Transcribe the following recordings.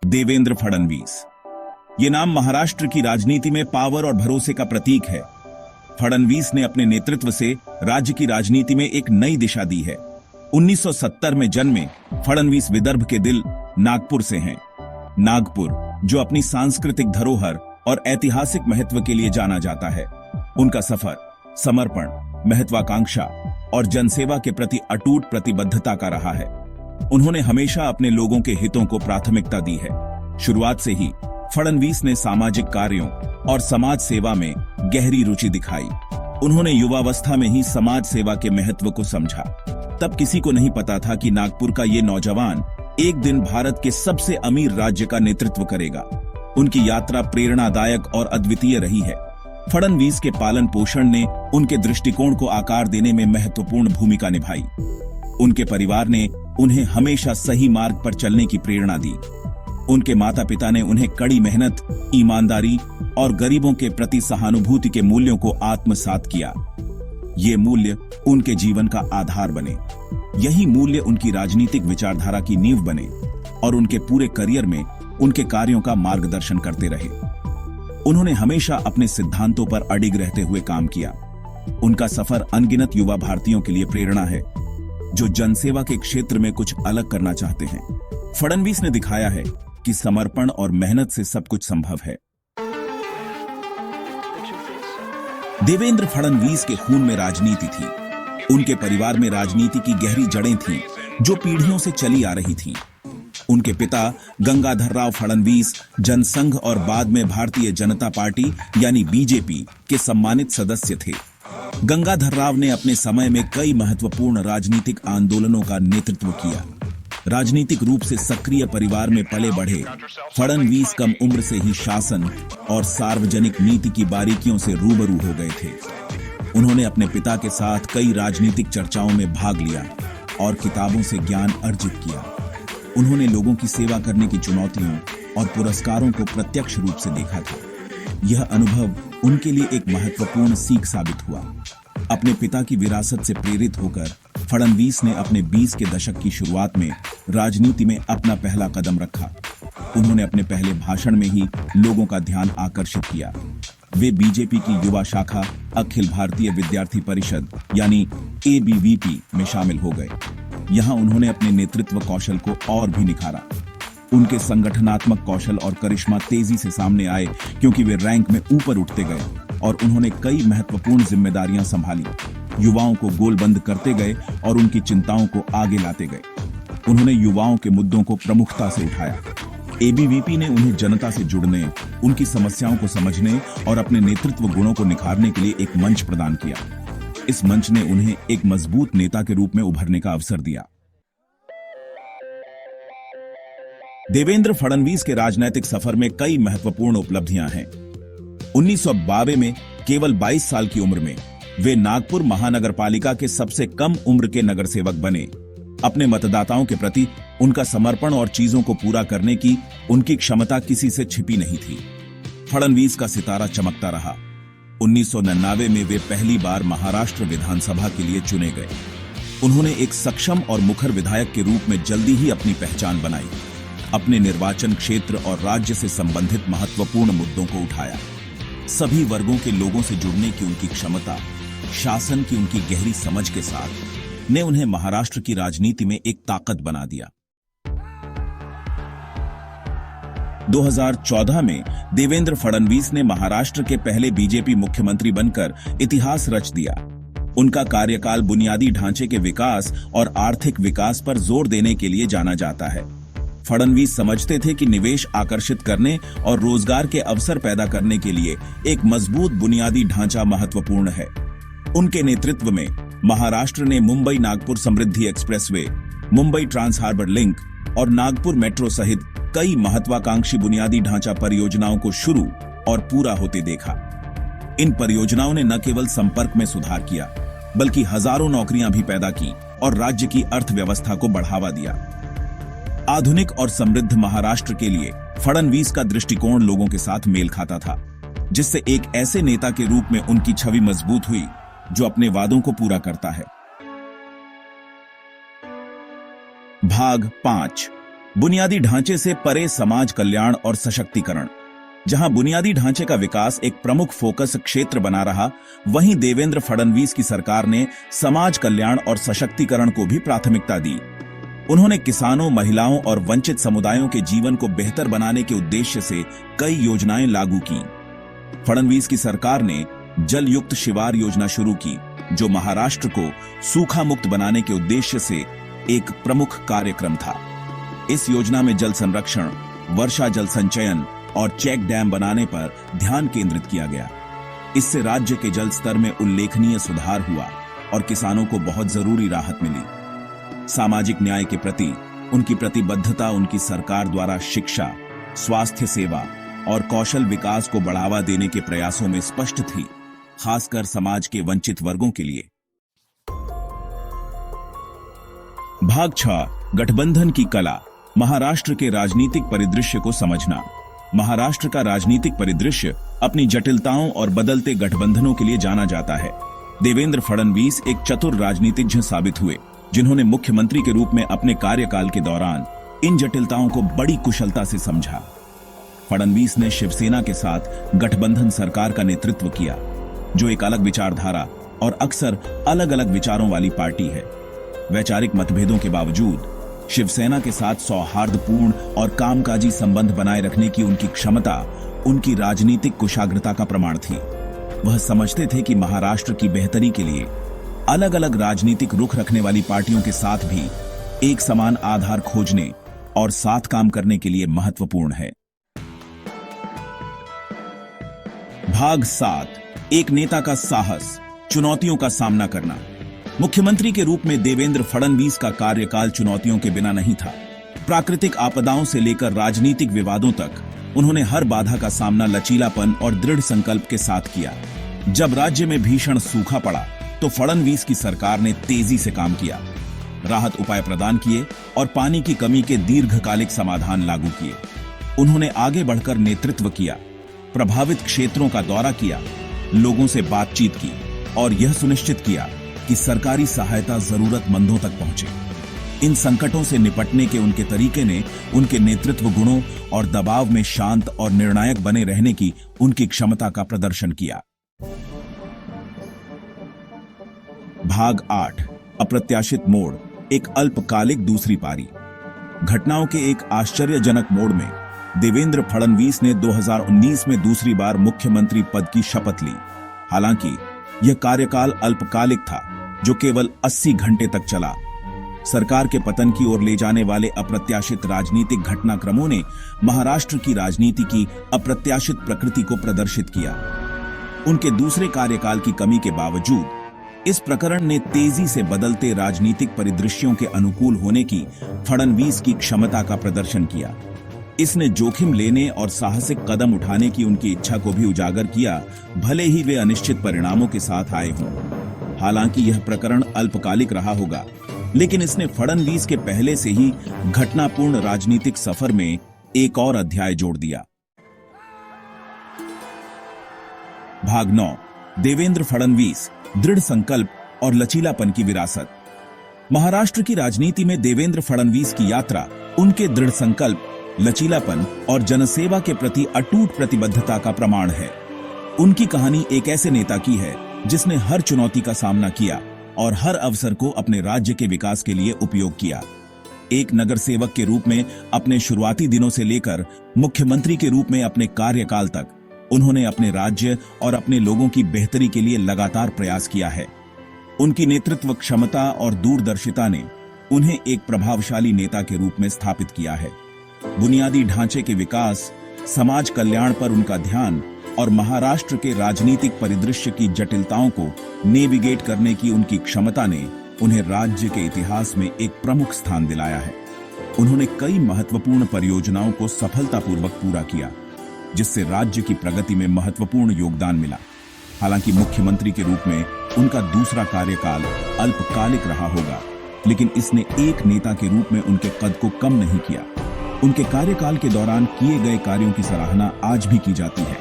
देवेंद्र फडणवीस। ये नाम महाराष्ट्र की राजनीति में पावर और भरोसे का प्रतीक है। फडणवीस ने अपने नेतृत्व से राज्य की राजनीति में एक नई दिशा दी है। 1970 में जन्मे फडणवीस विदर्भ के दिल नागपुर से हैं। नागपुर, जो अपनी सांस्कृतिक धरोहर और ऐतिहासिक महत्व के लिए जाना जाता है। उनका सफर समर्पण, महत्वाकांक्षा और जनसेवा के प्रति अटूट प्रतिबद्धता का रहा है। उन्होंने हमेशा अपने लोगों के हितों को प्राथमिकता दी है। शुरुआत से ही फडणवीस ने सामाजिक कार्यों और समाज सेवा में गहरी रुचि दिखाई। उन्होंने युवावस्था में ही समाज सेवा के महत्व को समझा। तब किसी को नहीं पता था कि नागपुर का ये नौजवान एक दिन भारत के सबसे अमीर राज्य का नेतृत्व करेगा। उनकी यात्रा प्रेरणादायक और अद्वितीय रही है। फडणवीस के पालन पोषण ने उनके दृष्टिकोण को आकार देने में महत्वपूर्ण भूमिका निभाई। उनके परिवार ने उन्हें हमेशा सही मार्ग पर चलने की प्रेरणा दी। उनके माता पिता ने उन्हें कड़ी मेहनत, ईमानदारी और गरीबों के प्रति सहानुभूति के मूल्यों को आत्मसात किया। ये मूल्य उनके जीवन का आधार बने। यही मूल्य उनकी राजनीतिक विचारधारा की नींव बने और उनके पूरे करियर में उनके कार्यों का मार्गदर्शन करते रहे। उन्होंने हमेशा अपने सिद्धांतों पर अडिग रहते हुए काम किया। उनका सफर अनगिनत युवा भारतीयों के लिए प्रेरणा है, जो जनसेवा के क्षेत्र में कुछ अलग करना चाहते हैं। फडणवीस ने दिखाया है कि समर्पण और मेहनत से सब कुछ संभव है। देवेंद्र फडणवीस के खून में राजनीति थी। उनके परिवार में राजनीति की गहरी जड़ें थीं, जो पीढ़ियों से चली आ रही थीं। उनके पिता गंगाधरराव फडणवीस जनसंघ और बाद में भारतीय जनता पार्टी यानी बीजेपी के सम्मानित सदस्य थे। गंगाधरराव ने अपने समय में कई महत्वपूर्ण राजनीतिक आंदोलनों का नेतृत्व किया। राजनीतिक रूप से सक्रिय परिवार में पले बढ़े फडणवीस कम उम्र से ही शासन और सार्वजनिक नीति की बारीकियों से रूबरू हो गए थे। उन्होंने अपने पिता के साथ कई राजनीतिक चर्चाओं में भाग लिया और किताबों से ज्ञान अर्जित किया। उन्होंने लोगों की सेवा करने की चुनौतियों और पुरस्कारों को प्रत्यक्ष रूप से देखा था। यह अनुभव उनके लिए एक महत्वपूर्ण सीख साबित हुआ। अपने पिता की विरासत से प्रेरित होकर फडणवीस ने अपने 20 के दशक की शुरुआत में राजनीति में अपना पहला कदम रखा। उन्होंने अपने पहले भाषण में ही लोगों का ध्यान आकर्षित किया। वे बीजेपी की युवा शाखा अखिल भारतीय विद्यार्थी परिषद यानी एबीवीपी में शामिल हो गए। यहाँ उन्होंने अपने नेतृत्व कौशल को और भी निखारा। उनके संगठनात्मक कौशल और करिश्मा तेजी से सामने आए, क्योंकि वे रैंक में ऊपर उठते गए और उन्होंने कई महत्वपूर्ण जिम्मेदारियां संभाली। युवाओं को गोलबंद करते गए और उनकी चिंताओं को आगे लाते गए। उन्होंने युवाओं के मुद्दों को प्रमुखता से उठाया। एबीवीपी ने उन्हें जनता से जुड़ने, उनकी समस्याओं को समझने और अपने नेतृत्व गुणों को निखारने के लिए एक मंच प्रदान किया। इस मंच ने उन्हें एक मजबूत नेता के रूप में उभरने का अवसर दिया। देवेंद्र फडणवीस के राजनीतिक सफर में कई महत्वपूर्ण उपलब्धियां हैं। 1992 में केवल 22 साल की उम्र में वे नागपुर महानगरपालिका के सबसे कम उम्र के नगर सेवक बने। अपने मतदाताओं के प्रति उनका समर्पण और चीजों को पूरा करने की उनकी क्षमता किसी से छिपी नहीं थी। फडणवीस का सितारा चमकता रहा। 1999 में वे पहली बार महाराष्ट्र विधानसभा के लिए चुने गए। उन्होंने एक सक्षम और मुखर विधायक के रूप में जल्दी ही अपनी पहचान बनाई। अपने निर्वाचन क्षेत्र और राज्य से संबंधित महत्वपूर्ण मुद्दों को उठाया। सभी वर्गों के लोगों से जुड़ने की उनकी क्षमता, शासन की उनकी गहरी समझ के साथ ने उन्हें महाराष्ट्र की राजनीति में एक ताकत बना दिया। 2014 में देवेंद्र फडणवीस ने महाराष्ट्र के पहले बीजेपी मुख्यमंत्री बनकर इतिहास रच दिया। उनका कार्यकाल बुनियादी ढांचे के विकास और आर्थिक विकास पर जोर देने के लिए जाना जाता है। फडणवीस समझते थे कि निवेश आकर्षित करने और रोजगार के अवसर पैदा करने के लिए एक मजबूत बुनियादी ढांचा महत्वपूर्ण है। उनके नेतृत्व में महाराष्ट्र ने Mumbai Nagpur Samruddhi expressway, Mumbai trans harbour link और नागपुर मेट्रो सहित कई महत्वाकांक्षी बुनियादी ढांचा परियोजनाओं को शुरू और पूरा होते देखा। इन परियोजनाओं ने न केवल संपर्क में सुधार किया, बल्कि हजारों नौकरियां भी पैदा की और राज्य की अर्थव्यवस्था को बढ़ावा दिया। आधुनिक और समृद्ध महाराष्ट्र के लिए फडणवीस का दृष्टिकोण लोगों के साथ मेल खाता था, जिससे एक ऐसे नेता के रूप में उनकी छवि मजबूत हुई जो अपने वादों को पूरा करता है। भाग 5, बुनियादी ढांचे से परे समाज कल्याण और सशक्तिकरण। जहां बुनियादी ढांचे का विकास एक प्रमुख फोकस क्षेत्र बना रहा, वहीं देवेंद्र फडणवीस की सरकार ने समाज कल्याण और सशक्तिकरण को भी प्राथमिकता दी। उन्होंने किसानों, महिलाओं और वंचित समुदायों के जीवन को बेहतर बनाने के उद्देश्य से कई योजनाएं लागू की। फडणवीस की सरकार ने जल युक्त शिवार योजना शुरू की, जो महाराष्ट्र को सूखा मुक्त बनाने के उद्देश्य से एक प्रमुख कार्यक्रम था। इस योजना में जल संरक्षण, वर्षा जल संचयन और चेक डैम बनाने पर ध्यान केंद्रित किया गया। इससे राज्य के जल स्तर में उल्लेखनीय सुधार हुआ और किसानों को बहुत जरूरी राहत मिली। सामाजिक न्याय के प्रति उनकी प्रतिबद्धता उनकी सरकार द्वारा शिक्षा, स्वास्थ्य सेवा और कौशल विकास को बढ़ावा देने के प्रयासों में स्पष्ट थी, खासकर समाज के वंचित वर्गों के लिए। भाग 6, गठबंधन की कला। महाराष्ट्र के राजनीतिक परिदृश्य को समझना। महाराष्ट्र का राजनीतिक परिदृश्य अपनी जटिलताओं और बदलते गठबंधनों के लिए जाना जाता है। देवेंद्र फडणवीस एक चतुर राजनीतिज्ञ साबित हुए, जिन्होंने मुख्यमंत्री के रूप में अपने कार्यकाल के दौरान इन जटिलताओं को बड़ी कुशलता से समझा। फडणवीस ने शिवसेना के साथ गठबंधन सरकार का नेतृत्व किया, जो एक अलग विचारधारा और अक्सर अलग अलग विचारों वाली पार्टी है। वैचारिक मतभेदों के बावजूद शिवसेना के साथ सौहार्दपूर्ण और कामकाजी संबंध बनाए रखने की उनकी क्षमता उनकी राजनीतिक कुशाग्रता का प्रमाण थी। वह समझते थे कि महाराष्ट्र की बेहतरी के लिए अलग अलग राजनीतिक रुख रखने वाली पार्टियों के साथ भी एक समान आधार खोजने और साथ काम करने के लिए महत्वपूर्ण है। भाग 7, एक नेता का साहस, चुनौतियों का सामना करना। मुख्यमंत्री के रूप में देवेंद्र फडणवीस का कार्यकाल चुनौतियों के बिना नहीं था। प्राकृतिक आपदाओं से लेकर राजनीतिक विवादों तक उन्होंने हर बाधा का सामना लचीलापन और दृढ़ संकल्प के साथ किया। जब राज्य में भीषण सूखा पड़ा तो फडणवीस की सरकार ने तेजी से काम किया, राहत उपाय प्रदान किए और पानी की कमी के दीर्घकालिक समाधान लागू किए। उन्होंने आगे बढ़कर नेतृत्व किया, प्रभावित क्षेत्रों का दौरा किया, लोगों से बातचीत की और यह सुनिश्चित किया कि सरकारी सहायता जरूरतमंदों तक पहुंचे। इन संकटों से निपटने के उनके तरीके ने उनके नेतृत्व गुणों और दबाव में शांत और निर्णायक बने रहने की उनकी क्षमता का प्रदर्शन किया। भाग 8, अप्रत्याशित मोड़, एक अल्पकालिक दूसरी पारी। घटनाओं के एक आश्चर्यजनक मोड़ में देवेंद्र फडणवीस ने 2019 में दूसरी बार मुख्यमंत्री पद की शपथ ली। हालांकि यह कार्यकाल अल्पकालिक था, जो केवल 80 घंटे तक चला। सरकार के पतन की ओर ले जाने वाले अप्रत्याशित राजनीतिक घटनाक्रमों ने महाराष्ट्र की राजनीति की अप्रत्याशित प्रकृति को प्रदर्शित किया। उनके दूसरे कार्यकाल की कमी के बावजूद इस प्रकरण ने तेजी से बदलते राजनीतिक परिदृश्यों के अनुकूल होने की फडणवीस की क्षमता का प्रदर्शन किया। इसने जोखिम लेने और साहसिक कदम उठाने की उनकी इच्छा को भी उजागर किया, भले ही वे अनिश्चित परिणामों के साथ आए हों। हालांकि यह प्रकरण अल्पकालिक रहा होगा, लेकिन इसने फडणवीस के पहले से ही घटनापूर्ण राजनीतिक सफर में एक और अध्याय जोड़ दिया। भाग 9, देवेंद्र फडणवीस, दृढ़ संकल्प और लचीलापन की विरासत। महाराष्ट्र की राजनीति में देवेंद्र फडणवीस की यात्रा उनके दृढ़ संकल्प, लचीलापन और जनसेवा के प्रति अटूट प्रतिबद्धता का प्रमाण है। उनकी कहानी एक ऐसे नेता की है जिसने हर चुनौती का सामना किया और हर अवसर को अपने राज्य के विकास के लिए उपयोग किया। एक नगर सेवक के रूप में अपने शुरुआती दिनों से लेकर मुख्यमंत्री के रूप में अपने कार्यकाल तक उन्होंने अपने राज्य और अपने लोगों की बेहतरी के लिए लगातार प्रयास किया है। उनकी नेतृत्व क्षमता और दूरदर्शिता ने उन्हें एक प्रभावशाली नेता के रूप में स्थापित किया है। बुनियादी ढांचे के विकास, समाज कल्याण पर उनका ध्यान और महाराष्ट्र के राजनीतिक परिदृश्य की जटिलताओं को नेविगेट करने की उनकी क्षमता ने उन्हें राज्य के इतिहास में एक प्रमुख स्थान दिलाया है। उन्होंने कई महत्वपूर्ण परियोजनाओं को सफलतापूर्वक पूरा किया, जिससे राज्य की प्रगति में महत्वपूर्ण योगदान मिला। हालांकि मुख्यमंत्री के रूप में उनका दूसरा कार्यकाल अल्पकालिक रहा होगा, लेकिन इसने एक नेता के रूप में उनके कद को कम नहीं किया। उनके कार्यकाल के दौरान किए गए कार्यों की सराहना आज भी की जाती है।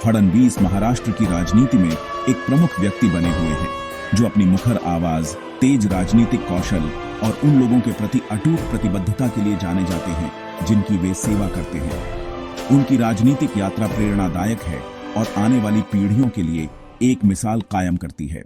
फडणवीस महाराष्ट्र की राजनीति में एक प्रमुख व्यक्ति बने हुए हैं, जो अपनी मुखर आवाज, तेज राजनीतिक कौशल और उन लोगों के प्रति अटूट प्रतिबद्धता के लिए जाने जाते हैं जिनकी वे सेवा करते हैं। उनकी राजनीतिक यात्रा प्रेरणादायक है और आने वाली पीढ़ियों के लिए एक मिसाल कायम करती है।